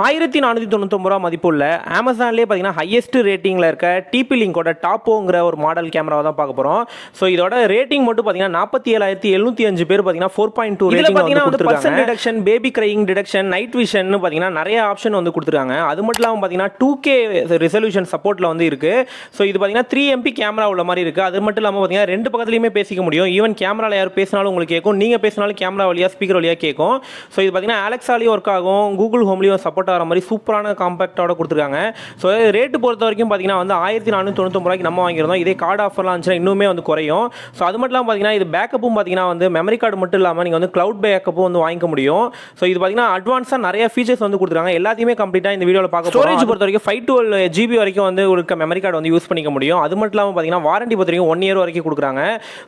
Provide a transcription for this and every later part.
1499 மதிப்புள்ள அமேசான்லேயே பார்த்தீங்கன்னா ஹையஸ்ட் ரேட்டிங்கில் இருக்க டிபி லிங்கோட டாப்போங்கிற ஒரு மாடல் கேமராவை தான் பார்க்க போகிறோம். ஸோ இதோட ரேட்டிங் மட்டும் பார்த்தீங்கன்னா 47,705 பேர் பார்த்தீங்கன்னா 4.2 ரேட்டிங் பார்த்தீங்கன்னா person detection, baby crying detection, night vision பார்த்தீங்கன்னா நிறைய ஆப்ஷன் வந்து கொடுத்துருக்காங்க. அது மட்டும் இல்லாமல் பார்த்தீங்கன்னா 2K ரெசல்யூஷன் சப்போர்ட்டில் வந்து இருக்குது. ஸோ இது பார்த்தீங்கன்னா 3MP கேமரா உள்ள மாதிரி இருக்குது. அது மட்டும் இல்லாமல் பார்த்தீங்கன்னா ரெண்டு பக்கத்துலையுமே பேசிக்க முடியும். ஈவன் கேமராவில் யார் பேசினாலும் உங்களுக்கு கேட்கும், நீங்கள் பேசினாலும் கேமரா வழியாக ஸ்பீக்கர் வழியாக கேட்கும். ஸோ இது பார்த்தீங்கன்னா அலெக்ஸாலையும் ஒர்க் ஆகும், கூகுள் ஹோம்லேயும் சப்போர்ட் ஆகிற மாதிரி சூப்பரான காம்பேக்டோட கொடுத்துருக்காங்க. ஸோ ரேட்டு பொறுத்த வரைக்கும் பார்த்தீங்கன்னா வந்து 1499 ரூபாய்க்கு நம்ம வாங்கியிருந்தோம். இதே கார்டு ஆஃபர்லாம் இருந்துச்சுன்னா இன்னுமே வந்து குறையும். ஸோ அது மட்டும் இல்லாமல் பார்த்தீங்கன்னா இது பேக்கப்பும் பார்த்தீங்கன்னா வந்து மெமரி கார்டு மட்டும் இல்லாமல் நீங்கள் வந்து க்ளவுட் பேக்கப்பும் வந்து வாங்கிக்க முடியும். ஸோ இது பார்த்தீங்கன்னா அட்வான்ஸாக நிறைய ஃபீச்சர்ஸ் வந்து கொடுத்துருக்காங்க. எல்லாத்தையுமே கம்ப்ளீட்டாக இந்த வீடியோவில் பார்க்க போகிறோம். ஸ்டோரேஜ் பொறுத்த வரைக்கும் 512 GB வரைக்கும் வந்து ஒரு மெமரி கார்டு வந்து யூஸ் பண்ணிக்க முடியும். அது மட்டும் இல்லாமல் பார்த்தீங்கன்னா வாரண்டி பொறுத்த வரைக்கும் 1 இயர் வரைக்கும் கொடுக்குறாங்க.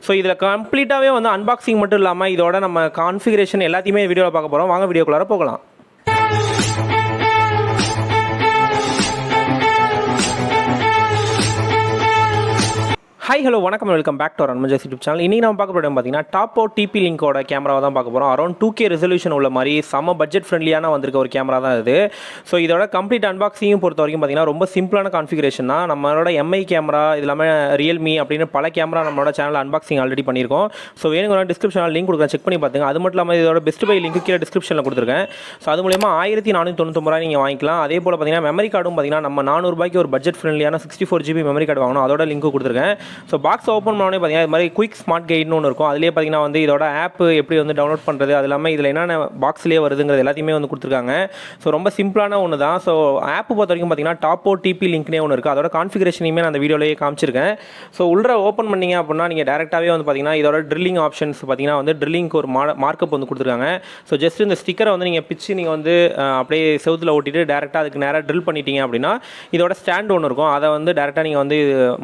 ஸோ இதில் கம்ப்ளீட்டாகவே வந்து அன்பாக்சிங் மட்டும் இல்லாமல் இதோட நம்ம கான்ஃபிகரேஷன் எல்லாத்தையுமே வீடியோவில் பார்க்க போகிறோம். வாங்க வீடியோக்குள்ளார போகலாம். ஹாய் ஹலோ வணக்கம், வெல்கம் பேக் டு அன்மஜஸ் யூடியூப் சேனல். இன்றைக்கி நம்ம பார்க்க போகிறோம் பார்த்தீங்கன்னா டாப்போ டிபி லிங்கோட கேமரா தான் பார்க்க போகிறோம். அரௌண்ட் 2K ரெசல்யூஷன் உள்ள மாதிரி செம்ம பட்ஜெட் ஃப்ரெண்ட்லியான வந்திருக்க ஒரு கேமரா தான் இது. ஸோ இதோட கம்ப்ளீட் அன்பாக்சிங்கும் பொறுத்த வரைக்கும் பார்த்தீங்கன்னா ரொம்ப சிம்பிளான கான்ஃபிகரேஷன் தான். நம்மளோட MI கேமரா, இது இல்லாமல் ரியல்மி அப்படின்னு பல கேமரா நம்மளோட சேனல் அன்பாக்சிங் ஆல்ரெடி பண்ணியிருக்கோம். ஸோ வேணுங்கிற டிஸ்கிரிப்ஷனில் லிங்க் கொடுக்குறேன், செக் பண்ணி பார்த்துங்க. அது மட்டும் இல்லாமல் இதோட பெஸ்ட் பை லிங்க் கீழே டிஸ்கிரிப்ஷனில் கொடுத்துருக்கேன். ஸோ அது மூலமா 1499 ரூபாய் நீங்கள் வாங்கிக்கலாம். அதே போல் பார்த்தீங்கன்னா மெமரி கார்டும் பார்த்தீங்கன்னா நம்ம 400 ரூபாய்க்கு ஒரு பட்ஜெட் ஃப்ரெண்ட்லியான 64 GB மெமரி கார்டு வாங்கணும். அதோட லிங்க் கொடுத்துருக்கேன். ஸோ பாக்ஸ் ஓப்பன் பண்ணோடனே பார்த்தீங்கன்னா இது மாதிரி குயிக் ஸ்மார்ட் கைட்னு ஒன்று இருக்கும். அதிலே பார்த்தீங்கன்னா வந்து இதோட ஆப் எப்படி வந்து டவுன்லோட் பண்ணுறது, அது இல்லாமல் இதில் என்னென்ன பாக்ஸ்லேயே வருதுங்கிறது எல்லாத்தையுமே வந்து கொடுத்துருக்காங்க. ஸோ ரொம்ப சிம்பிளான ஒன்று தான். ஸோ ஆப் பொறுத்த வரைக்கும் பார்த்தீங்கன்னா டாப்போ டிபி லிங்க்னே ஒன்று இருக்குது. அதோட கான்ஃபிகரேஷனையுமே நான் அந்த வீடியோலேயே காமிச்சிருக்கேன். ஸோ உள்ள ஓப்பன் பண்ணிங்க அப்படின்னா நீங்கள் டேரெக்டாகவே வந்து பார்த்தீங்கன்னா இதோட ட்ரில்லிங் ஆப்ஷன்ஸ் பார்த்தீங்கன்னா வந்து ட்ரில்லிங்க்கு ஒரு மார்க்கப் வந்து கொடுத்துருக்காங்க. ஸோ ஜஸ்ட் இந்த ஸ்டிக்கரை வந்து நீங்கள் பிச்சு நீங்கள் வந்து அப்படியே செவுத்தில் ஓட்டிட்டு டேரெக்டாக அதுக்கு நேராக ட்ரில் பண்ணிட்டீங்க அப்படின்னா இதோட ஸ்டாண்ட் ஒன்று இருக்கும். அதை வந்து டேரெக்டாக நீங்கள் வந்து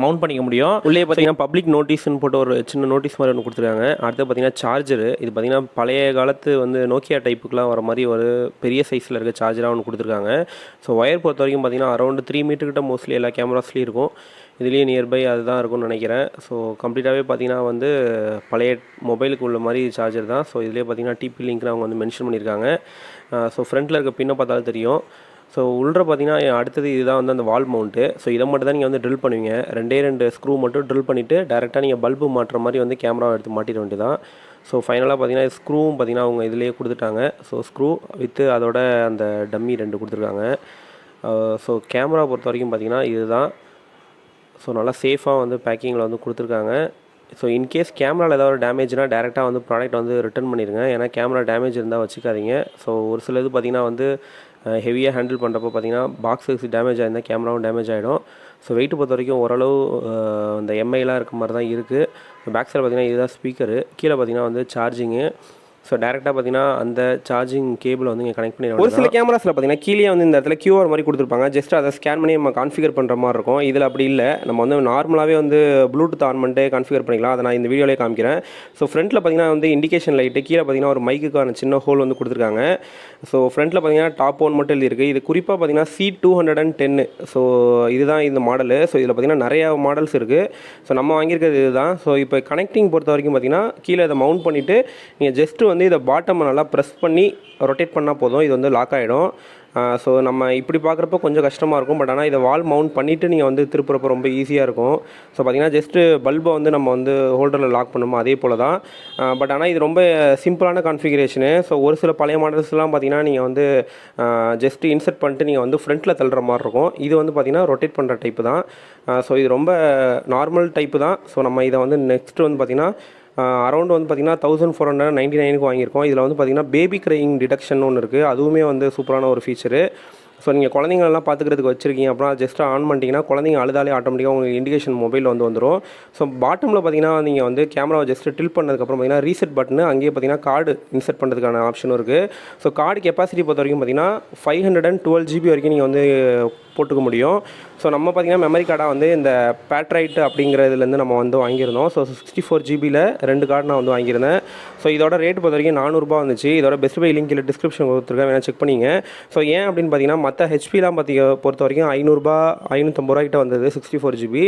மவுண்ட் பண்ணிக்க முடியும். உள்ளே பார்த்தீங்கன்னா பப்ளிக் நோட்டீஸ்னு போட்டு ஒரு சின்ன நோட்டீஸ் மாதிரி ஒன்று கொடுத்துருக்காங்க. அடுத்து பார்த்தீங்கன்னா சார்ஜரு, இது பார்த்தீங்கன்னா பழைய காலத்து வந்து நோக்கியா டைப்புக்கெலாம் வர மாதிரி ஒரு பெரிய சைஸில் இருக்க சார்ஜராக ஒன்று கொடுத்துருக்காங்க. ஸோ ஒயர் பொறுத்த வரைக்கும் பார்த்தீங்கன்னா அரௌண்ட் 3 மீட்டர்கிட்ட மோஸ்ட்லி எல்லா கேமராஸ்லேயும் இருக்கும். இதுலேயே நியர்பை அதுதான் இருக்கும்னு நினைக்கிறேன். ஸோ கம்ப்ளீட்டாகவே பார்த்தீங்கன்னா வந்து பழைய மொபைலுக்கு உள்ள மாதிரி சார்ஜர் தான். ஸோ இதுலேயே பார்த்தீங்கன்னா டிபி லிங்க்னு அவங்க வந்து மென்ஷன் பண்ணியிருக்காங்க. ஸோ ஃப்ரண்ட்டில் இருக்க பின்னை பார்த்தாலும் தெரியும். ஸோ உள்ள பார்த்தீங்கன்னா அடுத்தது இதுதான் வந்து அந்த வால் மவுண்ட்டு. ஸோ இதை மட்டும் தான் நீங்கள் வந்து ட்ரில் பண்ணுவீங்க. 2 ஸ்க்ரூ மட்டும் ட்ரில் பண்ணிவிட்டு டேரெக்டாக நீங்கள் பல்பு மாட்டுற மாதிரி வந்து கேமராவை எடுத்து மாட்டிட வேண்டியது தான். ஸோ ஃபைனலாக பார்த்தீங்கன்னா ஸ்க்ரூவும் பார்த்தீங்கன்னா அவங்க இதிலேயே கொடுத்துட்டாங்க. ஸோ ஸ்க்ரூ வித்து அதோட அந்த டம்மி 2 கொடுத்துருக்காங்க. ஸோ கேமரா பொறுத்த வரைக்கும் பார்த்தீங்கன்னா இதுதான். ஸோ நல்லா சேஃபாக வந்து பேக்கிங்கில் வந்து கொடுத்துருக்காங்க. ஸோ இன்கேஸ் கேமராவில் ஏதாவது ஒரு டேமேஜ்னால் டேரெக்டாக வந்து ப்ராடக்ட் வந்து ரிட்டர்ன் பண்ணிடுங்க. ஏன்னா கேமரா டேமேஜ் இருந்தால் வச்சுக்காதீங்க. ஸோ ஒரு சில இது பார்த்திங்கன்னா வந்து ஹெவியாக ஹேண்டில் பண்ணுறப்போ பார்த்திங்கன்னா பாக்ஸஸ் டேமேஜ் ஆகிருந்தால் கேமராவும் டேமேஜ் ஆகிடும். ஸோ வெயிட் பொறுத்த வரைக்கும் ஓரளவு இந்த MIலாம் இருக்க மாதிரி தான் இருக்குது. பேக் சைடில் பார்த்திங்கன்னா இதுதான் ஸ்பீக்கரு, கீழே பார்த்திங்கன்னா வந்து சார்ஜிங்கு. ஸோ டேரெக்டாக பார்த்தீங்கன்னா அந்த சார்ஜிங் கேபிள் வந்து நீங்கள் கனெக்ட் பண்ணி ஒரு சில கேமராஸில் பார்த்தீங்கன்னா கீழே வந்து இந்த இடத்துல QR மாதிரி கொடுத்துருப்பாங்க. ஜஸ்ட் அதை ஸ்கேன் பண்ணி நம்ம கான்ஃபிகர் பண்ணுற மாதிரி இருக்கும். இதில் அப்படி இல்லை, நம்ம வந்து நார்மலாகவே வந்து ப்ளூடூத் ஆன் பண்ணிட்டு கான்ஃபிகர் பண்ணிக்கலாம். அதை நான் இந்த வீடியோலேயே காமிக்கிறேன். ஸோ ஃப்ரண்ட்டில் பார்த்தீங்கன்னா வந்து இண்டிகேஷன் லைட்டு, கீழே பார்த்தீங்கன்னா ஒரு மைக்குக்கான சின்ன ஹோல் வந்து கொடுத்துருக்காங்க. ஸோ ஃப்ரண்ட்டில் பார்த்தீங்கன்னா டாப் ஒன் மட்டும் எழுதியிருக்கு. இது குறிப்பாக பார்த்தீங்கன்னா C210. ஸோ இதுதான் இந்த மாடலு. ஸோ இதில் பார்த்தீங்கன்னா நிறையா மாடல்ஸ் இருக்குது. ஸோ நம்ம வாங்கியிருக்கிறது இதுதான். ஸோ இப்போ கனெக்டிங் பொறுத்த வரைக்கும் பார்த்தீங்கன்னா கீழே இதை மவுண்ட் பண்ணிவிட்டு நீங்கள் ஜஸ்ட்டு வந்து இதை பாட்டமை நல்லா ப்ரெஸ் பண்ணி ரொட்டேட் பண்ணால் போதும், இது வந்து லாக் ஆகிடும். ஸோ நம்ம இப்படி பார்க்குறப்ப கொஞ்சம் கஷ்டமாக இருக்கும். பட் ஆனால் இதை வால் மவுண்ட் பண்ணிவிட்டு நீங்கள் வந்து திருப்புறப்போ ரொம்ப ஈஸியாக இருக்கும். ஸோ பார்த்திங்கன்னா ஜஸ்ட்டு பல்பை வந்து நம்ம வந்து ஹோல்டரில் லாக் பண்ணுமோ அதே போல் தான். பட் ஆனால் இது ரொம்ப சிம்பிளான கான்ஃபிகரேஷனு. ஸோ ஒரு சில பழைய மாடல்ஸ்லாம் பார்த்திங்கன்னா நீங்கள் வந்து ஜஸ்ட்டு இன்சர்ட் பண்ணிட்டு நீங்கள் வந்து ஃப்ரண்ட்டில் தள்ளுற மாதிரி இருக்கும். இது வந்து பார்த்திங்கன்னா ரொட்டேட் பண்ணுற டைப்பு தான். ஸோ இது ரொம்ப நார்மல் டைப்பு தான். ஸோ நம்ம இதை வந்து நெக்ஸ்ட்டு வந்து பார்த்திங்கன்னா அரௌண்ட் வந்து பார்த்திங்கன்னா 1499 வாங்கியிருக்கோம். இதில் வந்து பார்த்திங்கன்னா பேபி கிரையிங் டிடெக்ஷன் ஒன்று இருக்குது. அதுவுமே வந்து சூப்பரான ஒரு ஃபீச்சரு. ஸோ நீங்கள் குழந்தைங்களெல்லாம் பார்த்துக்கிறதுக்கு வச்சுருக்கீங்க அப்படின்னா ஜஸ்ட்டு ஆன் பண்ணிட்டீங்கன்னா குழந்தைங்க அழுதாலே ஆட்டோமேட்டிக்காக உங்களுக்கு இண்டிகேஷன் மொபைலில் வந்து வந்துடும். ஸோ பாட்டமில் பார்த்தீங்கன்னா நீங்கள் வந்து கேமராவை ஜஸ்ட்டு டில் பண்ணதுக்கப்புறம் பார்த்தீங்கன்னா ரீசெட் பட்டனு, அங்கேயே பார்த்தீங்கன்னா கார்டு இன்செர்ட் பண்ணுறதுக்கான ஆப்ஷனும் இருக்குது. ஸோ கார்டு கெப்பாசிட்டி பொறுத்த வரைக்கும் பார்த்தீங்கன்னா 512 GB வரைக்கும் நீங்கள் வந்து போட்டுக்க முடியும். ஸோ நம்ம பார்த்திங்கன்னா மெமரி கார்டாக வந்து இந்த பேட்ரைட் அப்படிங்கிறதுலேருந்து நம்ம வந்து வாங்கியிருந்தோம். ஸோ 64 ஜிபியில் 2 கார்டு நான் வந்து வாங்கியிருந்தேன். ஸோ இதோட ரேட் பொறுத்த வரைக்கும் 400 வந்துச்சு. இதோட பெஸ்ட் பை லிங்க் இல்லை டிஸ்கிரிப்ஷன் கொடுத்துருக்கேன், வேணால் செக் பண்ணிங்க. ஸோ ஏன் அப்படின்னு பார்த்தீங்கன்னா மற்ற ஹெச்பிலாம் பொறுத்த வரைக்கும் 500 550 கிட்ட வந்தது 64 ஜிபி.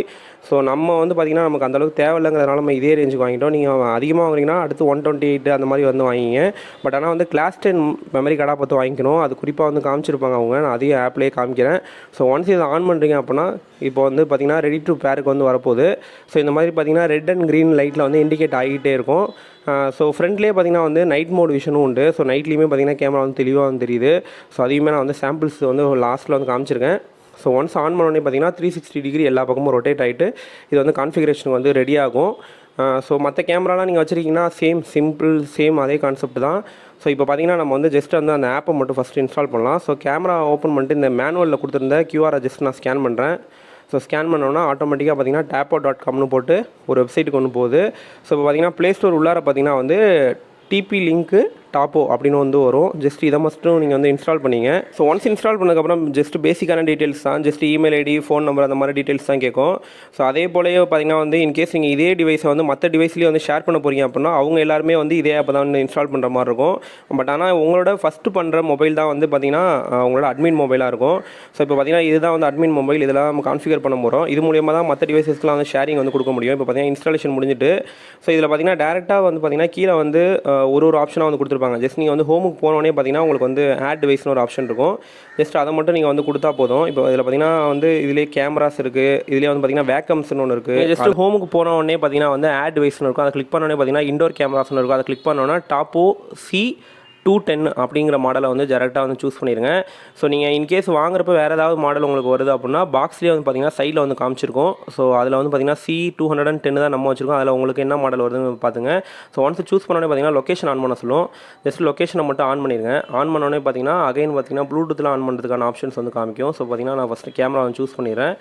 ஸோ நம்ம வந்து பார்த்திங்கன்னா நமக்கு அந்தளவுக்கு தேவையில்லைங்கிறதுனால நம்ம இதே ரேஞ்சுக்கு வாங்கிட்டோம். நீங்கள் அதிகமாக வாங்கினீங்கன்னா அடுத்து 128 அந்த மாதிரி வந்து வாங்கிங்க. பட் ஆனால் வந்து கிளாஸ் 10 மெமரி கார்டாக பார்த்து வாங்கிக்கணும். அது குறிப்பாக வந்து காமிச்சிருப்பாங்க அவங்க, நான் அதையும் ஆப்லேயே காமிக்கிறேன். ஸோ ஒன்ஸ் இதை ஆன் பண்ணுறீங்க அப்படின்னா இப்போ வந்து பார்த்திங்கன்னா ரெடி டு பேருக்கு வந்து வரப்போகுது. ஸோ இந்த மாதிரி பார்த்திங்கன்னா ரெட் அண்ட் க்ரீன் லைட்டில் வந்து இண்டிகேட் ஆகிட்டே இருக்கும். ஸோ ஃப்ரண்ட்லேயே பார்த்திங்கன்னா வந்து நைட் மோட் விஷனும் உண்டு. ஸோ நைட்லேயுமே பார்த்திங்கன்னா கேமரா வந்து தெளிவாக வந்து தெரியுது. ஸோ அதையுமே நான் வந்து சாம்பிள்ஸ் வந்து லாஸ்ட்டில் வந்து காமிச்சிருக்கேன். ஸோ ஒன்ஸ் ஆன் பண்ணோடனே பார்த்திங்கன்னா 360 டிகிரி எல்லா பக்கமும் ரொட்டேட் ஆகிட்டு இது வந்து கான்ஃபிகரேஷனுக்கு வந்து ரெடி ஆகும். ஸோ மற்ற கேமராலாம் நீங்கள் வச்சுருக்கீங்கன்னா சேம் அதே கான்செப்ட் தான். ஸோ இப்போ பார்த்திங்கன்னா நம்ம வந்து ஜஸ்ட் வந்து அந்த ஆப்பை மட்டும் ஃபஸ்ட்டு இன்ஸ்டால் பண்ணலாம். ஸோ கேமரா ஓப்பன் பண்ணிட்டு இந்த மேனுவலில் கொடுத்துருந்த QR ஜஸ்ட் நான் ஸ்கேன் பண்ணுறேன். ஸோ ஸ்கேன் பண்ணோன்னா ஆட்டோமேட்டிக்காக பார்த்திங்கன்னா tapo.comனு போட்டு ஒரு வெப்சைட்டுக்கு ஒன்று போகுது. ஸோ இப்போ பார்த்திங்கன்னா ப்ளே ஸ்டோர் உள்ளார பார்த்திங்கன்னா வந்து டிபி லிங்க்கு டாப்போ அப்படின்னு வந்து வரும். ஜஸ்ட் இதை மட்டும் நீங்கள் வந்து இன்ஸ்டால் பண்ணிங்க. ஸோ ஒன்ஸ் இன்ஸ்டால் பண்ணதுக்கப்புறம் ஜஸ்ட் பேசிக்கான டீட்டெயில்ஸ் தான், just email ID, phone number அந்த மாதிரி டீட்டெயில்ஸ் தான் கேட்கும். ஸோ அதே போலவே பார்த்தீங்கன்னா வந்து இன்கேஸ் நீங்கள் இதே டிவைஸை வந்து மற்ற டிவைஸ்லேயே வந்து ஷேர் பண்ண போகிறீங்க அப்படின்னா அவங்க எல்லாருமே வந்து இதே ஆப்பை தான் வந்து இன்ஸ்டால் பண்ணுற மாதிரி இருக்கும். பட் ஆனால் உங்களோட ஃபஸ்ட்டு பண்ணுற மொபைல் தான் வந்து பார்த்திங்கன்னா உங்களோட அட்மின் மொபைலாக இருக்கும். ஸோ இப்போ பார்த்திங்கன்னா இதுதான் வந்து அட்மின் மொபைல், இதெல்லாம் நம்ம கான்ஃபிகர் பண்ண போகிறோம். இது மூலியமாக தான் மற்ற டிவைசஸ்லாம் வந்து ஷேரிங் வந்து கொடுக்க முடியும். இப்போ பார்த்திங்கன்னா இன்ஸ்டாலேஷன் முடிஞ்சிட்டு ஸோ இதில் பார்த்திங்கன்னா டேரெக்டாக வந்து பார்த்திங்கன்னா கீழே வந்து ஒரு ஆப்ஷனாக வந்து கொடுத்துருப்பாங்க. ஜஸ்ட் நீங்கள் வந்து ஹோமுக்கு போனோடனே பார்த்தீங்கன்னா உங்களுக்கு வந்து ஆட் டிவைஸ்னு ஒரு ஆப்ஷன் இருக்கும். ஜஸ்ட் அதை மட்டும் நீங்கள் வந்து கொடுத்தா போதும். இப்போ இதில் பார்த்தீங்கன்னா வந்து இதிலே கேமராஸ் இருக்குது, இதிலே வந்து பார்த்தீங்கன்னா வேக்கம்ஸ்னு ஒன்று இருக்குது. ஜஸ்ட் ஹோமுக்கு போன உடனே பார்த்தீங்கன்னா வந்து ஆட் டிவைஸ்னு இருக்கும். அதை கிளிக் பண்ணோடனே பார்த்தீங்கன்னா இண்டோர் கேமராஸ்னு இருக்கும். அதை கிளிக் பண்ணோன்னா டாப்போ C210 அப்படிங்கிற மாடலை வந்து டேரெக்டாக வந்து சூஸ் பண்ணிடுங்க. ஸோ நீங்கள் இன்கேஸ் வாங்குறப்ப வேறு ஏதாவது மாடல் உங்களுக்கு வருது அப்படின்னா பாக்ஸ்லேயே வந்து பார்த்தீங்கன்னா சைடில் வந்து காமிச்சிருக்கும். ஸோ அதில் வந்து பார்த்தீங்கன்னா C210 தான் நம்ம வச்சுருக்கோம். அதில் உங்களுக்கு என்ன மாடல் வருதுன்னு பார்த்துங்க. ஸோ ஒன்ஸ் சூஸ் பண்ணோடனே பார்த்தீங்கன்னா லொக்கேஷன் ஆன் பண்ண சொல்லும். ஜஸ்ட் லொக்கேஷனை மட்டும் ஆன் பண்ணிடுங்க. ஆன் பண்ணோடனே பார்த்தீங்கன்னா அகைன் பார்த்தீங்கன்னா ப்ளூடூத்தில் ஆன் பண்ணுறதுக்கான ஆப்ஷன்ஸ் வந்து காமிக்கும். ஸோ பார்த்தீங்கன்னா நான் ஃபஸ்ட்டு கேமரா வந்து சூஸ் பண்ணிடுறேன்.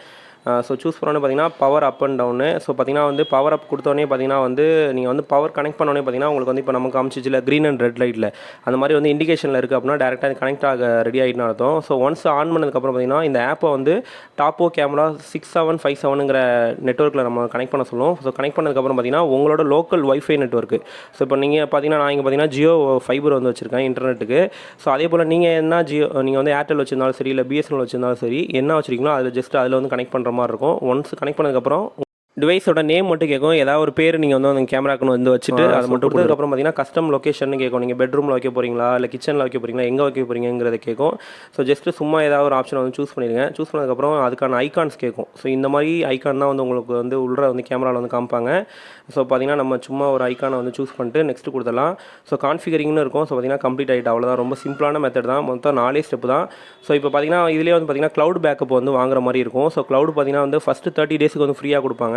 ஸோ சூஸ் பண்ணோன்னே பார்த்தீங்கன்னா power up and down. So பார்த்தீங்கன்னா வந்து பவர் அப் கொடுத்தோடனே பார்த்தீங்கன்னா வந்து நீங்கள் வந்து பவர் கனெக்ட் பண்ணோடனே பார்த்தீங்கன்னா உங்களுக்கு வந்து இப்போ நமக்கு காமிச்சிச்சில் க்ரீன் அண்ட் ரெட் லைட்டில் அந்த மாதிரி வந்து இண்டிகேஷனில் இருக்குது அப்படின்னா டேரெக்டாக கனெக்ட் ஆக ரெடி ஆகிட்டுன்னு அர்த்தம். ஸோ ஒன்ஸ் ஆன் பண்ணதுக்கப்புறம் பார்த்தீங்கன்னா இந்த ஆப்பை வந்து டாப்போ கேமரா 6757ங்கிற நெட்ஒர்க்கில் நம்ம கனெக்ட் பண்ண சொல்லுவோம். ஸோ கனெக்ட் பண்ணதுக்கப்புறம் பார்த்தீங்கன்னா உங்களோட லோக்கல் வைஃபை நெட்ஒர்க்கு. ஸோ இப்போ நீங்கள் பார்த்தீங்கன்னா நான் இங்கே பார்த்தீங்கன்னா ஜியோ ஃபைபர் வந்து வச்சுருக்கேன் இன்டர்நெட்டுக்கு. ஸோ அதே போல் நீங்கள் என்ன நீங்கள் வந்து ஏர்டெல் வச்சிருந்தாலும் சரி இல்லை பிஎஸ்என்எல் வச்சிருந்தாலும் சரி என்ன வச்சிருக்கீங்களோ அதில் ஜஸ்ட் அதில் வந்து கனெக்ட் பண்ணுற மாதிரி இருக்கும். ஒன்ஸ் கனெக்ட் பண்ணதுக்கப்புறம் டிவைஸோட நேம் மட்டும் கேட்கும். ஏதாவது ஒரு பேர் நீங்கள் வந்து அந்த கேமராக்குன்னு வந்து வச்சுட்டு அதை மட்டும் கொடுத்ததுக்கப்புறம் பார்த்தீங்கன்னா கஸ்டம் லொக்கேஷன் கேட்கும். நீங்கள் பெட்ரூமில் வைக்க போகிறீங்களா இல்லை கிச்சனில் வைக்க போகிறீங்களா எங்கே வைக்க போகிறீங்கிறத கேட்கும். ஸோ ஜஸ்ட்டு சும்மா ஏதாவது ஒரு ஆப்ஷனை வந்து சூஸ் பண்ணிடுங்க. சூஸ் பண்ணதுக்கப்புறம் அதுக்கான ஐகான்ஸ் கேட்கும். ஸோ இந்த மாதிரி ஐகான் தான் வந்து உங்களுக்கு வந்து உள்ள வந்து கேமராவில் வந்து காமிப்பாங்க. ஸோ பார்த்தீங்கன்னா நம்ம சும்மா ஒரு ஐக்கானை வந்து சூஸ் பண்ணிட்டு நெக்ஸ்ட்டு கொடுத்துடலாம். ஸோ கான்ஃபிகரிங்னு இருக்கும். ஸோ பார்த்தீங்கன்னா கம்ப்ளீட் ஆகிட்டு அவ்வளோதான். ரொம்ப சிம்பிளான மெத்தட் தான். மொத்தம் 4 ஸ்டெப் தான். ஸோ இப்போ பார்த்தீங்கன்னா இதிலே வந்து பார்த்தீங்கன்னா க்ளவுட் பேக்கப் வந்து வாங்குற மாதிரி இருக்கும். ஸோ க்ளவுட் பார்த்தீங்கன்னா வந்து ஃபஸ்ட்டு 30 டேஸுக்கு வந்து ஃப்ரீயாக கொடுப்பாங்க.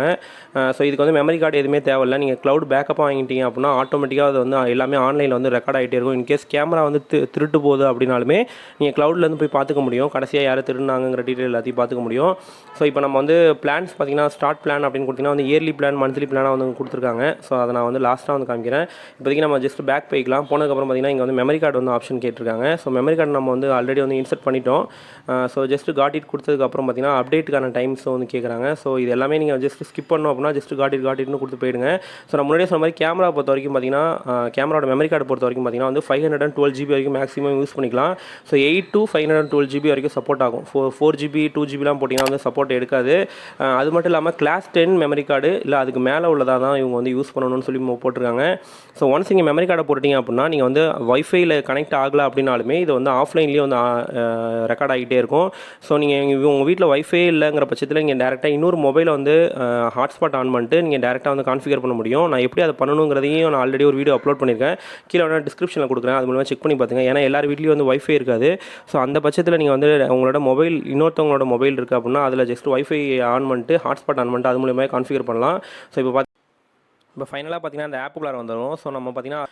ஸோ இதுக்கு வந்து மெமரி கார்டு எதுவுமே தேவையில்லை. நீங்கள் க்ளவுட் பேக்கப்பாக வாங்கிட்டீங்க அப்படின்னா ஆட்டோமேட்டிக்காக அது வந்து எல்லாமே ஆன்லைனில் வந்து ரெக்கார்ட் ஆகிட்டே இருக்கும். இன்கேஸ் கேமரா வந்து திருட்டு போகுது அப்படின்னாலுமே நீங்கள் க்ளவுட்லேருந்து போய் பார்த்துக்க முடியும். கடைசியாக யார் திருடினாங்கிற டீட்டெயில் எல்லாத்தையும் பார்த்துக்க முடியும். ஸோ இப்போ நம்ம வந்து பிளான்ஸ் பார்த்தீங்கன்னா ஸ்டார்ட் பிளான் அப்படின்னு கொடுத்தீங்கன்னா வந்து இயர்லி பிளான் மந்த்லி பிளானாக வந்து கொடுத்துருக்காங்க. ஸோ அதை நான் வந்து லாஸ்ட்டாக வந்து காமிக்கிறேன். இப்போதைக்கு நம்ம ஜஸ்ட் பேக் போய்க்கலாம். போனதுக்கப்புறம் பார்த்தீங்கன்னா இங்கே வந்து மெமரி கார்டு வந்து ஆப்ஷன் கேட்டிருக்காங்க. ஸோ மெமரி கார்டு நம்ம வந்து ஆல்ரெடி வந்து இன்சர்ட் பண்ணிட்டோம். ஸோ ஜஸ்ட் காட் இட் கொடுத்ததுக்கப்புறம் பார்த்தீங்கன்னா அப்டேட்டுக்கான டைம்ஸ் வந்து கேட்குறாங்க. ஸோ இது எல்லாமே நீங்கள் ஜஸ்ட் ஸ்கிப் பண்ணோம் அப்படின்னா ஜஸ்ட் காட் இட்னு கொடுத்து போயிடுங்க. ஸோ நம்ம முன்னாடியே சொன்ன மாதிரி கேமரா பொறுத்த வரைக்கும் பார்த்தீங்கன்னா கேமராவோட மெமரி கார்டு பொறுத்த வரைக்கும் பார்த்தீங்கன்னா வந்து 512 GB வரைக்கும் மேக்ஸிமம் யூஸ் பண்ணிக்கலாம். ஸோ 8 to 512 GB வரைக்கும் சப்போர்ட் ஆகும். 4 GB 2 GBலாம் போட்டிங்கன்னா வந்து சப்போர்ட் எடுக்காது. அது மட்டும் இல்லாமல் கிளாஸ் 10 மெமரி கார்டு இல்லை அதுக்கு மேலே உள்ளதாக தான் இவங்க வந்து யூஸ் பண்ணணும்னு சொல்லி போட்டிருக்காங்க. ஸோ ஒன்ஸ் நீங்கள் மெமரி கார்டை போட்டிங்க அப்படின்னா நீங்கள் வந்து வைஃபைல கனெக்ட் ஆகலை அப்படின்னாலுமே இது வந்து ஆஃப்லைன்லேயே வந்து ரெக்கார்ட் ஆகிட்டே இருக்கும். ஸோ நீங்கள் உங்கள் வீட்டில் வைஃபை இல்லைங்கிற பட்சத்தில் நீங்கள் டேரெக்டாக இன்னொரு மொபைலை வந்து ஹாட்ஸ்பாட் ஆன் பண்ணிட்டு நீங்கள் டேரெக்டாக வந்து கான்ஃபிகர் பண்ண முடியும். நான் எப்படி அதை பண்ணணுங்கிறதையும் நான் ஆல்ரெடி ஒரு வீடியோ அப்லோட் பண்ணியிருக்கேன். கீழே வேணால் டிஸ்கிரிப்ஷனில் கொடுக்குறேன். அது மூலமாக செக் பண்ணி பார்த்துங்க. ஏன்னா எல்லார் வீட்லேயும் வந்து வைஃபை இருக்காது. ஸோ அந்த பட்சத்தில் நீங்கள் வந்து உங்களோட மொபைல் இன்னொருத்தவங்களோட மொபைல் இருக்குது அப்படின்னா அதில் ஜஸ்ட் வைஃபை ஆன் பண்ணிட்டு ஹாட்ஸ்பாட் ஆன் பண்ணிட்டு அது மூலமாக கான்ஃபிகர் பண்ணலாம். ஸோ இப்போ ஃபைனலாக பார்த்தீங்கன்னா அந்த ஆப்புக்குள்ளார வந்துடும். ஸோ நம்ம பார்த்தீங்கன்னா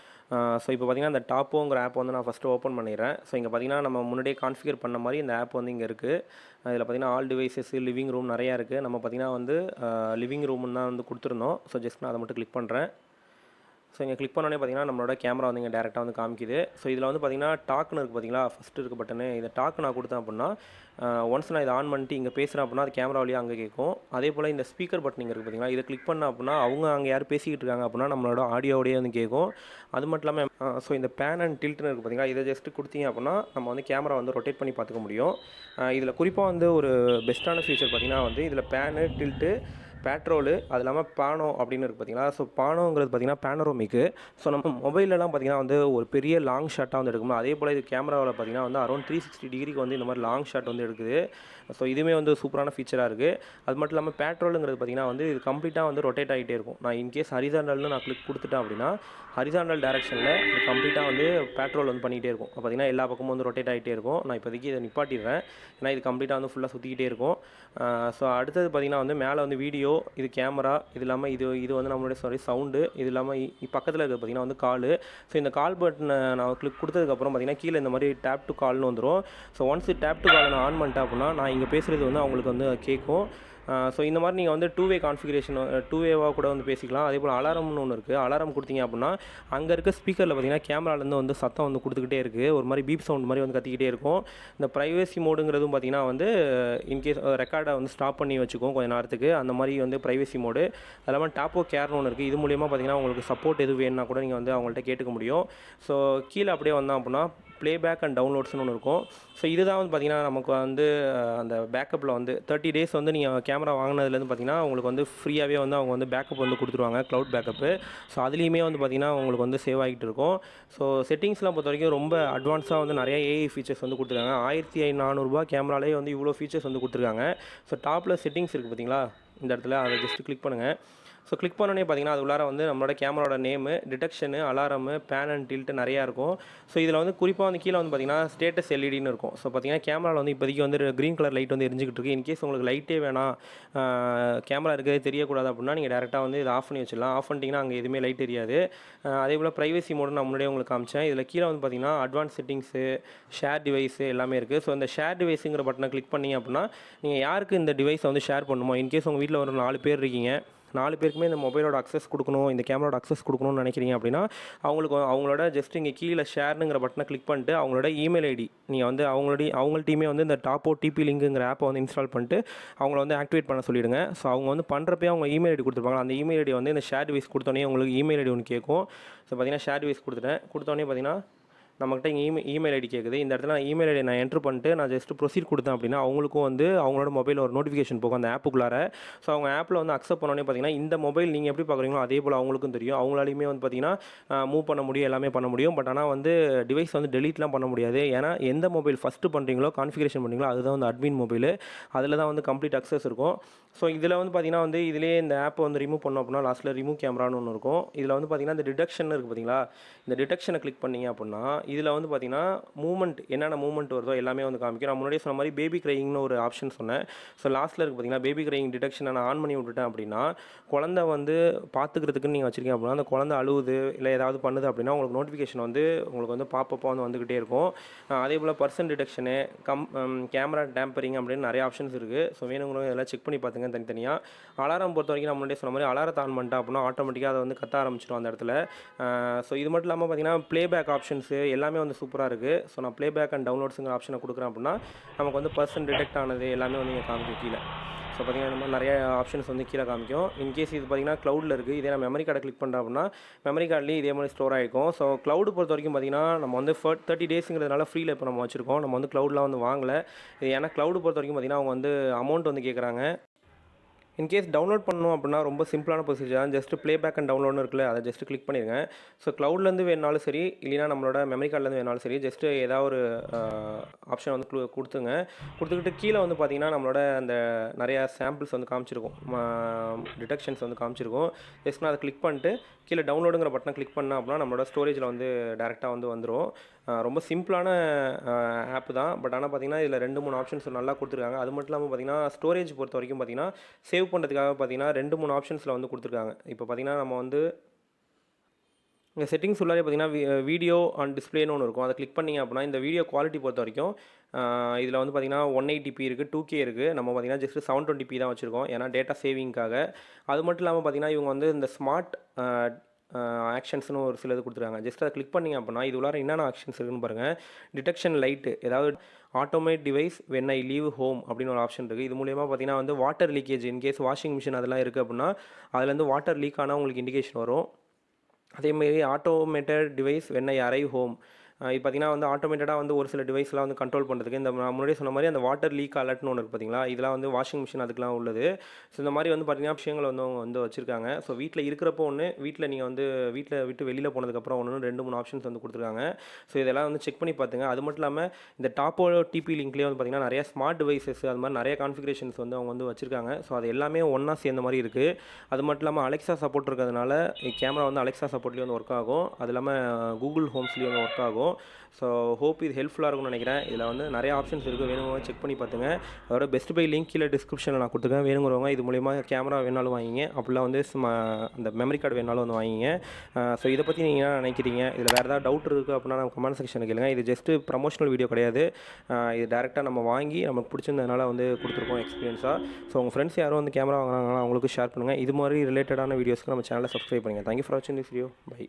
இப்போ பார்த்தீங்கன்னா இந்த டாப்போங்கிற ஆப் வந்து நான் ஃபஸ்ட்டு ஓப்பன் பண்ணிடுறேன். ஸோ இங்கே பார்த்தீங்கன்னா நம்ம முன்னாடியே கான்ஃபிகர் பண்ண மாதிரி இந்த ஆப் வந்து இங்கே இருக்குது. இதில் பார்த்தீங்கன்னா ஆல் டிவைசஸ் லிவிங் ரூம் நிறையா இருக்குது. நம்ம பார்த்தீங்கன்னா வந்து லிவிங் ரூம்னு தான் வந்து கொடுத்துருந்தோம். ஸோ ஜஸ்ட் நான் அதை மட்டும் கிளிக் பண்ணுறேன். ஸோ இங்கே கிளிக் பண்ணோன்னே பார்த்தீங்கன்னா நம்மளோட கேமரா வந்து இங்கே டேரெக்டாக வந்து காமிக்குது. ஸோ இதில் வந்து பார்த்தீங்கன்னா டாக்னு இருக்குது பார்த்தீங்களா, ஃபஸ்ட்டு இருக்க பட்டனு. இதை டாக் நான் கொடுத்தேன் அப்படின்னா ஒன்ஸ் நான் இதை ஆன் பண்ணிட்டு இங்கே பேசுகிறேன் அப்படின்னா அது கேமரா வழியாக அங்கே கேட்கும். அதே போல் இந்த ஸ்பீக்கர் பட்டன் இங்கே இருக்குது பார்த்தீங்களா, இதை கிளிக் பண்ண அப்படின்னா அவங்க அங்கே யார் பேசிக்கிட்டு இருக்காங்க அப்படின்னா நம்மளோட ஆடியோவோடய வந்து கேட்கும். அது மட்டும் இல்லாமல் ஸோ இந்த பேன் அண்ட் டில்ட்னு இருக்குது பார்த்தீங்களா, இதை ஜஸ்ட்டு கொடுத்தீங்க அப்படின்னா நம்ம வந்து கேமரா வந்து ரொட்டேட் பண்ணி பார்த்துக்க முடியும். இதில் குறிப்பாக வந்து ஒரு பெஸ்ட்டான ஃபீச்சர் பார்த்தீங்கன்னா வந்து இதில் பேனு, டில்ட்டு, பேட்ரோலு, அது இல்லாமல் பானோ அப்படின்னு இருக்குது பார்த்தீங்களா. ஸோ பானோங்கிறது பார்த்தீங்கன்னா பேனரோமிக்கு. ஸோ நம்ம மொபைலெலாம் பார்த்தீங்கன்னா வந்து ஒரு பெரிய லாங் ஷாட்டாக வந்து எடுக்கணும். அதே போல் இது கேமராவில் பார்த்தீங்கன்னா வந்து அரௌண்ட் 360 டிகிரிக்கு வந்து இந்த மாதிரி லாங் ஷாட் வந்து எடுக்குது. ஸோ இதுவுமே வந்து சூப்பரான ஃபீச்சராக இருக்குது. அது மட்டும் இல்லாமல் பேட்ரோலுங்கிறது பார்த்தீங்கன்னா வந்து இது கம்ப்ளீட்டாக வந்து ரொட்டேட் ஆகிட்டே இருக்கும். நான் இன்கேஸ் ஹரிசாண்டல்னு நான் கிளிக் கொடுத்துட்டேன் அப்படின்னா ஹரிசாண்டல் டேரக்ஷனில் இது கம்ப்ளீட்டாக வந்து பேட்ரோல் வந்து பண்ணிகிட்டே இருக்கும். பார்த்தீங்கன்னா எல்லா பக்கமும் வந்து ரொட்டேட் ஆகிட்டே இருக்கும். நான் இப்போதைக்கு இதை நிப்பாட்டிடுறேன், ஏன்னா இது கம்ப்ளீட்டாக வந்து ஃபுல்லாக சுற்றிக்கிட்டே இருக்கும். ஸோ அடுத்தது பார்த்திங்கன்னா வந்து மேலே வந்து வீடியோ, இது கேமரா, இது இல்லாமல் இது வந்து நம்மளுடைய சவுண்டு, இது இல்லாமல் பக்கத்தில் இருக்கிறது பார்த்திங்கன்னா வந்து காலு. ஸோ இந்த கால் பட்டனை நான் கிளிக் கொடுத்ததுக்கப்புறம் பார்த்திங்கன்னா கீழே இந்த மாதிரி டேப் டு கால்னு வந்துடும். ஸோ ஒன்ஸ் டேப் டு காலை நான் ஆன் பண்ணிட்டேன் அப்படின்னா நான் இங்கே பேசுகிறது வந்து அவங்களுக்கு வந்து கேட்கும். ஸோ இந்த மாதிரி நீங்கள் வந்து 2 வே கான்ஃபிகரேஷன் 2 வேவாக கூட வந்து பேசிக்கலாம். அதே போல் அலாரம்னு ஒன்று இருக்குது. அலாரம் கொடுத்தீங்க அப்படின்னா அங்கே இருக்க ஸ்பீக்கரில் பார்த்தீங்கன்னா கேமராலேருந்து வந்து சத்தம் வந்து கொடுத்துக்கிட்டே இருக்குது. ஒரு மாதிரி பீப் சவுண்ட் மாதிரி வந்து கத்திக்கிட்டே இருக்கும். இந்த ப்ரைவேசி மோடுங்கிறதும் பார்த்தீங்கன்னா வந்து இன்கேஸ் ரெக்கார்டை வந்து ஸ்டாப் பண்ணி வச்சுக்கும் கொஞ்சம் நேரத்துக்கு. அந்த மாதிரி வந்து ப்ரைவேசி மோடு. அது இல்லாமல் டாப்போ கேர்னு ஒன்று இருக்குது. இது மூலியமாக பார்த்தீங்கன்னா உங்களுக்கு சப்போர்ட் எது வேணும்னா கூட நீங்கள் வந்து அவங்கள்ட்ட கேட்டுக்க முடியும். ஸோ கீழே அப்படியே வந்தோம் அப்படின்னா ப்ளேபேக் அண்ட் டவுன்லோட்ஸ்னு ஒன்று இருக்கும். ஸோ இதுதான் வந்து பார்த்திங்கன்னா நமக்கு வந்து அந்த பேக்கப்பில் வந்து 30 டேஸ் வந்து நீங்கள் கேமரா வாங்கினதுலேருந்து பார்த்திங்கன்னா உங்களுக்கு வந்து ஃப்ரீயாகவே வந்து அவங்க வந்து பேக்கப் வந்து கொடுத்துருவாங்க, க்ளவுட் பேக்கப்பு. ஸோ அதுலேயுமே வந்து பார்த்திங்கன்னா உங்களுக்கு வந்து சேவ் ஆகிட்டு இருக்கும். ஸோ செட்டிங்ஸ்லாம் பொறுத்த வரைக்கும் ரொம்ப அட்வான்ஸாக வந்து நிறைய ஏஐ ஃபீச்சர்ஸ் வந்து கொடுத்துருக்காங்க. 1400 கேமராலே வந்து இவ்வளோ ஃபீச்சர்ஸ் வந்து கொடுத்துருக்காங்க. ஸோ டாப்பில் செட்டிங்ஸ் இருக்குது பார்த்திங்களா, இந்த இடத்துல அதை ஜஸ்ட்டு கிளிக் பண்ணுங்கள். ஸோ கிளிக் பண்ணோன்னே பார்த்தீங்கன்னா அது உள்ளார வந்து நம்மளோட கேமராவோட name, detection, alarm, pan and tilt நிறையா இருக்கும். ஸோ இதில் வந்து குறிப்பாக வந்து கீழே வந்து பார்த்திங்கன்னா ஸ்டேட்டஸ் எல்இடின்னு இருக்கும். ஸோ பார்த்திங்கன்னா கேமராவில் வந்து இப்போதைக்கு வந்து க்ரீன் கலர் லைட் வந்து எரிஞ்சிக்கிட்டு இருக்குது. இன்கேஸ் உங்களுக்கு லைட்டே வேணாம், கேமரா இருக்கிறதே தெரியக்கூடாது அப்படின்னா நீங்கள் டேரெக்டாக வந்து இதை ஆஃப் பண்ணி வச்சிடலாம். ஆஃப் பண்ணிட்டீங்கன்னா அங்கே எதுவுமே லைட் தெரியாது. அதே போல் ப்ரைவசி மோடு நான் முன்னாடியே உங்களுக்கு காமிச்சேன். இதில் கீழே வந்து பார்த்திங்கன்னா அட்வான்ஸ் செட்டிங்ஸு, ஷேர் டிவைஸு எல்லாமே இருக்குது. ஸோ இந்த ஷேர் டிவைஸுங்கிற பட்டனை கிளிக் பண்ணிங்க அப்படின்னா நீங்கள் யாருக்கு இந்த டிவைஸை வந்து ஷேர் பண்ணணுமோ, இன்கேஸ் உங்கள் வீட்டில் ஒரு 4 பேர் இருக்கீங்க, 4 பேருக்குமே இந்த மொபைலோட அக்சஸ் கொடுக்கணும், இந்த கேமராவோட அக்சஸ் கொடுக்கணும்னு நினைக்கிறீங்க அப்படின்னா அவங்களுக்கு அவங்களோட ஜஸ்ட் இங்கே கீழே ஷேர்னுங்கிற பட்டனை கிளிக் பண்ணிட்டு அவங்களோட இமெயில் ஐடி நீங்கள் வந்து அவங்கள்ட்டையுமே வந்து இந்த டாப்போ டிபி லிங்க்குங்கிற ஆப்பை வந்து இன்ஸ்டால் பண்ணிட்டு அவங்கள வந்து ஆக்டிவேட் பண்ண சொல்லிவிடுங்க. ஸோ அவங்க வந்து பண்ணுறப்பே அவங்க இமெயில் ஐடி கொடுத்துருப்பாங்க. அந்த இமெயில் ஐடி வந்து இந்த ஷேர் டிவைஸ் கொடுத்தோன்னே உங்களுக்கு இமெயில் ஐடி ஒன்று கேட்கும். ஸோ பார்த்தீங்கன்னா ஷேர் டிவைஸ் கொடுத்தோன்னே பார்த்தீங்கன்னா நம்மகிட்ட இங்கே இமெயில் ஐடி கேட்குது. இந்த இடத்துல நான் இமெயில் ஐடி நான் என்ட்ரு பண்ணிட்டு நான் ஜஸ்ட்டு ப்ரொசீட் கொடுத்தேன் அப்படின்னா அவங்களுக்கும் வந்து அவங்களோட மொபைலில் ஒரு நோட்டிஃபிகேஷன் போகும் அந்த ஆப்புக்குள்ளார. ஸோ அவங்க ஆப்பில் வந்து அக்செப்ட் பண்ணோன்னே பார்த்தீங்கன்னா இந்த மொபைல் நீங்கள் எப்படி பார்க்குறீங்களோ அதே போல் அவங்களுக்கும் தெரியும். அவங்களாலையுமே வந்து பார்த்தீங்கன்னா மூவ் பண்ண முடியும், எல்லாமே பண்ண முடியும். பட் ஆனால் வந்து டிவைஸ் வந்து டெலீட்லாம் பண்ண முடியாது. ஏன்னா எந்த மொபைல் ஃபஸ்ட்டு பண்ணுறீங்களோ கான்ஃபிகரேஷன் பண்ணுறீங்களோ அதுதான் வந்து அட்மின் மொபைலு, அதில் தான் வந்து கம்ப்ளீட் அக்சஸ் இருக்கும். ஸோ இதில் வந்து பார்த்தீங்கன்னா வந்து இதிலே இந்த ஆப்பை வந்து ரிமூவ் பண்ணோம் அப்படின்னா லாஸ்ட்டில் ரிமூவ் கேமரான்னு ஒன்று இருக்கும். இதில் வந்து பார்த்தீங்கன்னா இந்த டிடெக்ஷன் இருக்குது பார்த்தீங்களா, இந்த டிடெக்ஷனை கிளிக் பண்ணிங்க அப்படின்னா இதில் வந்து பார்த்தீங்கன்னா மூமெண்ட் என்னென்ன மூமெண்ட் வருதோ எல்லாமே வந்து காமிக்கும். நான் முன்னாடியே சொன்ன மாதிரி பேபி கிரையிங்னு ஒரு ஆப்ஷன் சொன்னேன். ஸோ லாஸ்ட்டில் இருக்குது பார்த்தீங்கன்னா பேபி கிரையிங் டிடெக்ஷனை நான் ஆன் பண்ணி விட்டுட்டேன் அப்படின்னா குழந்தை வந்து பார்த்துக்கிறதுக்குன்னு நீங்கள் வச்சுருக்கீங்க அப்படின்னா அந்த குழந்தை அழுவுது இல்லை ஏதாவது பண்ணுது அப்படின்னா உங்களுக்கு நோட்டிஃபிகேஷன் வந்து உங்களுக்கு வந்து பாப்பப்பாக வந்து வந்துக்கிட்டே இருக்கும். அதே போல் பர்சன் டிடெக்ஷனு, கேமரா டேம்பரிங் அப்படின்னு நிறைய ஆப்ஷன்ஸ் இருக்குது. ஸோ வேணுங்கிறவங்க இதெல்லாம் செக் பண்ணி பார்த்துங்க தனித்தனியாக. அலாரம் பொறுத்த வரைக்கும் நான் முன்னாடியே சொன்ன மாதிரி அலாரத்தை ஆன் பண்ணிட்டேன் அப்படின்னா ஆட்டோமேட்டிக்காக அதை வந்து கத்த ஆரம்பிச்சிடும் அந்த இடத்துல. ஸோ இது மட்டும் இல்லாமல் பார்த்தீங்கன்னா ப்ளேபேக் ஆப்ஷன்ஸு எல்லாமே வந்து சூப்பராக இருக்குது. ஸோ நான் ப்ளேபேக் அண்ட் டவுன்லோட்ஸுங்கிற ஆப்ஷனை கொடுக்குறேன் அப்படின்னா நமக்கு வந்து பர்சன் டிடெக்ட் ஆனது எல்லாமே வந்து இங்கே காமிக்கும் கீழே. ஸோ பார்த்திங்கன்னா இந்த மாதிரி நிறைய ஆப்ஷன்ஸ் வந்து கீழே காமிக்கும். இன்கேஸ் இது பார்த்திங்கன்னா க்ளவுடில் இருக்குது, இதே நான் மெமரி கார்டை கிளிக் பண்ணுறேன் அப்படின்னா மெமரி கார்ட்லேயும் இதே மாதிரி ஸ்டோர் ஆகிருக்கும். ஸோ க்ளவுடு பொறுத்த வரைக்கும் பார்த்திங்கன்னா நம்ம வந்து 30 டேஸுங்கிறதுனால ஃப்ரீயில் இப்போ நம்ம வச்சுருக்கோம். நம்ம வந்து க்ளவுட்லாம் வந்து வாங்கலை. இது ஏன்னா க்ளவுடு பொறுத்த வரைக்கும் பார்த்திங்கன்னா அவங்க வந்து அமௌண்ட் வந்து கேட்குறாங்க. இன்கேஸ் டவுன்லோட் பண்ணணும் அப்படின்னா ரொம்ப சிம்பிளான ப்ரொசீஜர் தான். ஜஸ்ட்டு ப்ளேபேக் அண்ட் டவுன்லோட்னு இருக்குல்ல, அதை ஜஸ்ட்டு கிளிக் பண்ணிடுங்க. ஸோ க்ளவுட்லேருந்து வேணாலும் சரி, இல்லைனா நம்மளோட மெமரி கார்ட்லேருந்து வேணாலும் சரி, ஜஸ்ட்டு ஏதாவது ஒரு ஆப்ஷன் வந்து கொடுத்துக்கிட்டு கீழே வந்து பார்த்திங்கன்னா நம்மளோட அந்த நிறையா சாம்பிள்ஸ் வந்து காமிச்சிருக்கும், டிடெக்ஷன்ஸ் வந்து காமிச்சிருக்கும். ஜஸ்ட் நான் அதை கிளிக் பண்ணிட்டு கீழே டவுன்லோடுங்கிற பட்டனை கிளிக் பண்ணேன் அப்படின்னா நம்மளோட ஸ்டோரேஜில் வந்து டேரெக்டாக வந்து வந்துடும். ரொம்ப சிம்பிளான ஆப்பு தான். பட் ஆனால் பார்த்திங்கன்னா இதில் 2-3 ஆப்ஷன்ஸ் நல்லா கொடுத்துருக்காங்க. அது மட்டும் இல்லாமல் பார்த்திங்கன்னா ஸ்டோரேஜ் பொறுத்த வரைக்கும் பார்த்திங்கன்னா சேவ் பண்ணுறதுக்காக பார்த்திங்கன்னா 2-3 ஆப்ஷன்ஸில் வந்து கொடுத்துருக்காங்க. இப்போ பார்த்திங்கன்னா நம்ம வந்து இந்த செட்டிங்ஸ் உள்ளாரே பார்த்திங்கன்னா வீடியோ ஆன் டிஸ்பிளேன்னு ஒன்று இருக்கும். அதை கிளிக் பண்ணிங்க அப்படின்னா இந்த வீடியோ குவாலிட்டி பொறுத்த வரைக்கும் இதில் வந்து பார்த்திங்கன்னா 180p இருக்குது, 2K இருக்குது. நம்ம பார்த்திங்கன்னா ஜஸ்ட்டு 720p தான் வச்சுருக்கோம், ஏன்னா டேட்டா சேவிங்காக. அது மட்டும் இல்லாமல் பார்த்திங்கன்னா இவங்க வந்து இந்த ஸ்மார்ட் ஆக்ஷன்ஸ்னு ஒரு சிலது கொடுத்துருக்காங்க. ஜஸ்ட் அதை கிளிக் பண்ணிங்க அப்படின்னா இது உள்ளார என்னென்ன ஆக்ஷன்ஸ் இருக்குன்னு பாருங்கள். டிடெக்ஷன் லைட்டு, ஏதாவது automate device when I leave home அப்படின்னு ஒரு ஆப்ஷன் இருக்குது. இது மூலியமாக பார்த்தீங்கன்னா வந்து water leakage, in case washing machine அதெல்லாம் இருக்குது அப்படின்னா அதுலேருந்து வாட்டர் லீக் ஆனால் உங்களுக்கு இண்டிகேஷன் வரும். அதேமாரி automated device when I arrive home, இது பார்த்திங்கன்னா வந்து ஆட்டோமேட்டடாக வந்து ஒரு சில டிவைஸ்லாம் வந்து கண்ட்ரோல் பண்ணுறதுக்கு இந்த நான் முன்னாடியே சொன்ன மாதிரி அந்த வாட்டர் லீக் அலர்ட்னு ஒன்று இருக்குது பார்த்தீங்களா, இதெல்லாம் வந்து வாஷிங் மிஷின் அதுக்கெலாம் உள்ளது. ஸோ இந்த மாதிரி வந்து பார்த்திங்கன்னா விஷயங்கள் வந்து அவங்க வந்து வச்சுருக்காங்க. ஸோ வீட்டில் இருக்கிறப்போ ஒன்று, வீட்டில் நீங்கள் வந்து வீட்டில் விட்டு வெளியில் போனதுக்கப்புறம் ஒன்று 2-3 ஆப்ஷன்ஸ் வந்து கொடுத்துருக்காங்க. ஸோ இதெல்லாம் வந்து செக் பண்ணி பார்த்துங்க. அது மட்டும் இல்லாமல் இந்த டாப்போ டிபி லிங்க்லேயே வந்து பார்த்திங்கன்னா நிறைய ஸ்மார்ட் டிவைசஸ் அது மாதிரி நிறைய கான்ஃபிகரேஷன்ஸ் வந்து அவங்க வந்து வச்சுருக்காங்க. ஸோ அது எல்லாமே ஒன்றா சேர்ந்த மாதிரி இருக்குது. அது மட்டும் இல்லாமல் அலெக்ஸா சப்போர்ட் இருக்கிறதுனால கேமரா வந்து அலெக்ஸா சப்போர்ட்லேயும் வந்து ஒர்க் ஆகும். அது இல்லாமல் கூகுள் ஹோம்ஸ்லேயும் வந்து ஒர்க் ஆகும். ஸோ ஹோப் இது ஹெல்ப்ஃபுல்லாக இருக்கும்னு நினைக்கிறேன். இதில் வந்து நிறைய ஆப்ஷன்ஸ் இருக்குது, வேணுங்கிறவங்க செக் பண்ணி பார்த்துங்க. அதோட பெஸ்ட் பை லிங்க் கீழே டிஸ்கிரிப்ஷனில் நான் கொடுத்துருக்கேன். வேணுங்கிறவங்க இது மூலிமா கேமரா வேணாலும் வாங்கிங்க, அப்படிலாம் வந்து அந்த மெமரி கார்டு வேணாலும் வந்து வாங்கிங்க. ஸோ இதை பற்றி நீங்கள் என்ன நினைக்கிறீங்க? இதில் வேறு ஏதாவது டவுட் இருக்குது அப்படின்னா நம்ம கமெண்ட் செக்ஷனில் கேளுங்க. இது ஜஸ்ட்டு ப்ரமோஷனல் வீடியோ கிடையாது. இது டேரெக்டாக நம்ம வாங்கி நமக்கு பிடிச்சிருந்ததுனால வந்து கொடுத்துருக்கோம் எக்ஸ்பீரியன்ஸாக. ஸோ உங்கள் ஃப்ரெண்ட்ஸ் யாரும் வந்து கேமரா வாங்குறாங்களா அவங்களுக்கு ஷேர் பண்ணுங்கள். இது மாதிரி ரிலேட்டடான வீடியோஸ்க்கு நம்ம சேனலை சப்ஸ்கிரைப் பண்ணுங்கள். தேங்க்யூ ஃபார் வாட்சிங் திஸ் வீடியோ. பை.